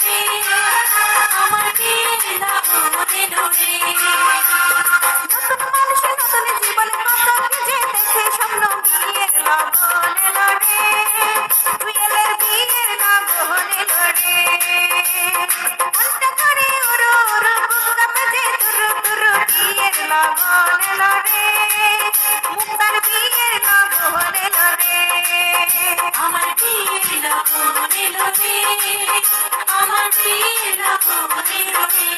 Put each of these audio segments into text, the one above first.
রে আমার বিয়ের লগন এলো রে। নতুন মানুষে নতুন জীবন কত কি যে দেখে স্বপ্ন বিয়ের লগন এলো রে জুয়েলের বিয়ের লগন এলো রে। মনটা করে উড়ো উড়ো বুক কাঁপে যে তুরু তুরু বিয়ের লগন এলো রে মুক্তার বিয়ের লগন এলো রে। আমার বিয়ের লগন এলো রে আমার বিয়ের লগন এলো রে।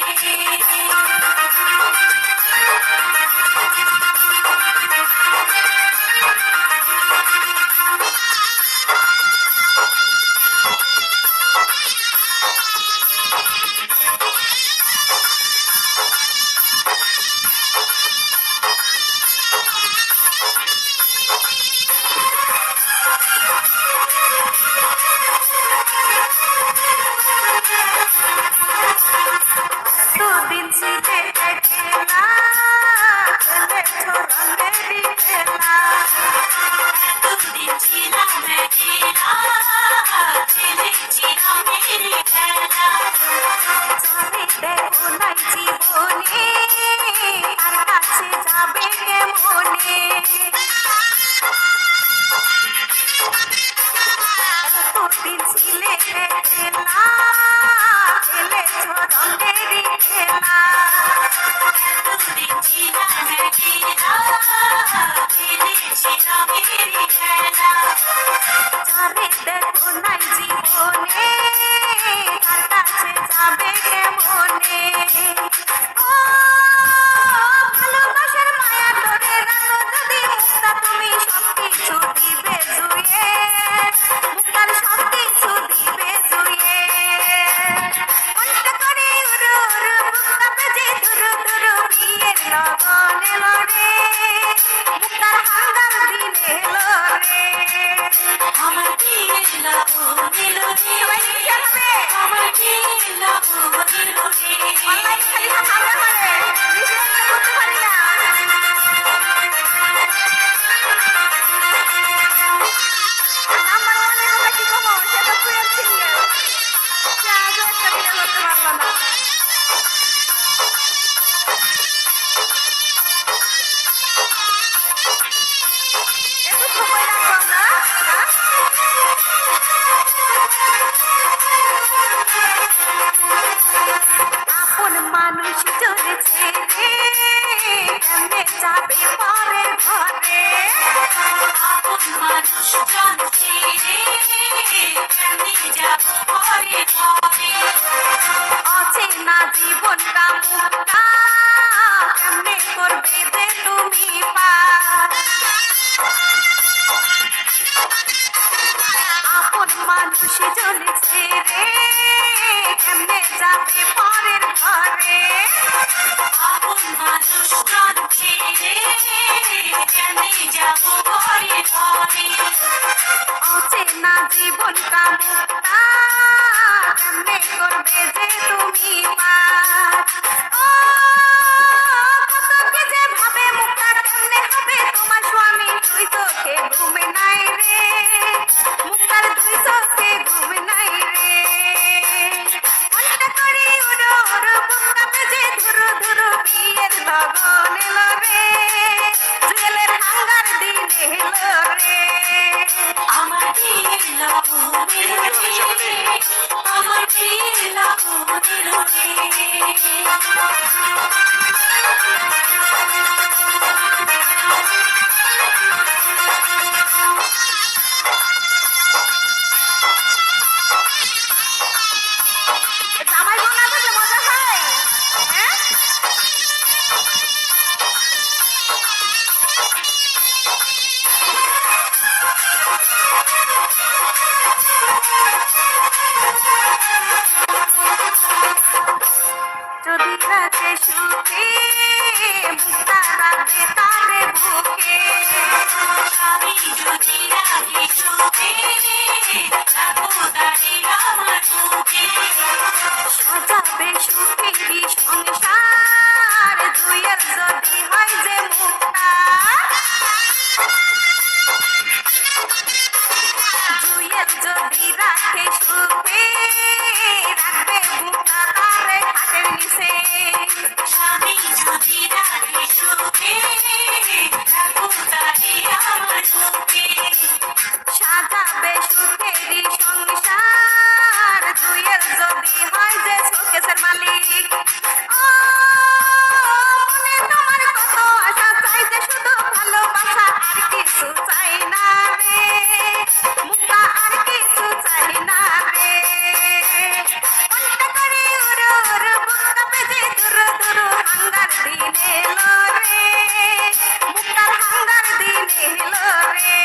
দুদিন ছিলে খেলা খেলেছো রঙেরই খেলা। দুদিন ছিলাম খেলা খেলেছি রঙেরই খেলা। চলে দেখো নাই জীবনে আর কাছে যাবে কেমনে। দুদিন ছিলে খেলা খেলেছো রঙেরই খেলা। দুদিন ছিলাম খেলা খেলেছি রঙেরই খেলা। যারে দেখো নাই জীবনে আর কাছে যাবে কেমনে। ও ভালোবাসার মায়া ধরে রাখো যদি মুক্তা তুমি সবকিছু দিবে জুয়ে মুক্তার সবকিছু দিবে জুয়ে। মনটা করে উড়ো উড়ো বুক কাঁপে যে দুরু দুরু বিয়ের লগন এলো রে মুক্তার হাঙ্গার দিন এলো রে। আমার বিয়ের লগন এলো রে আমার বিয়ের লগন এলো রে। অনলাইন খালি হাঙ্গার করে বিষয় করতে পারি না। আমার মনে কথা কি কমো সে তো কুয়ের সিঙ্গেল সে আজও একটা বিয়ে করতে পারলো না। একটু সময় রাখবো আমরা। আপন মানুষ চলেছে রে কেমনে যাবে পরের ঘরে। আপন মানুষ চলছে রে কেমনে যাব পরের ঘরে। অচেনা জীবনটা মুক্তা কেমনে করবে যে তুমি পার। আপন মানুষ চলেছে রে কেমনে যাবে পরের ঘরে। আপন মানুষ চলছে রে কেমনে যাব পরের ঘরে। অচেনা জীবনটা মুক্তা কেমনে করবে যে তুমি পার। ও কত কি যে ভাবে মুক্তা কেমনে হবে তোমার স্বামী তুই চোখে ঘুমে নাই রে মুক্তার তুই চোখে ঘুমে নাই রে। মনটা করে উড়ো উড়ো বুক কাঁপে যে ধুরু ধুরু বিয়ের লগন এলো রে জুয়েলের হাঙ্গার দিন এলো রে। আমার বিয়ের লগন এলো রে আমার বিয়ের লগন এলো রে। জামাই বোন না থাকলে মজা হয় হ্যাঁ। যদি থাকে সুখে মুক্তা রাখবে তারে বুকে। আমি যদি রাখি সুখে রাখবো তারে আমার বুকে। সাজাবে সুখেরই সংসার দুয়ের যদি হয় যে মুক্তা। জুয়েল যদি রাখে সুখে রাখবে বুকটা তারে খাটের নিচে স্বামী যদি রাখে সুখে রাখো তারে আমার বুকে সাজাবে সুখেরই সংসার জুয়েল যদি হয় যে শোকেসের মালিক ও মনে তোমার কত আশা চাই যে শুধু ভালোবাসা আর কিছু চাই না রে মুক্তা আর কিছু চাই না রে মনটা করে উড়ো উড়ো বুকটা পেজে দুরু দুরু হাঙ্গার দিন এলো রে মুক্তার হাঙ্গার দিন এলো রে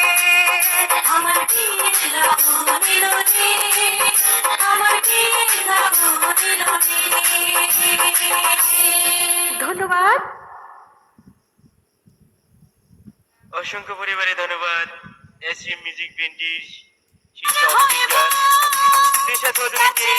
আমার দিন লাগুন এলো রে আমার দিন লাগুন এলো রে ধন্যবাদ অসংখ্য পরিবারে ধন্যবাদ এসএম মিউজিক ব্যান্ডের শীর্ষ সিঙ্গার তৃষা চৌধুরীকে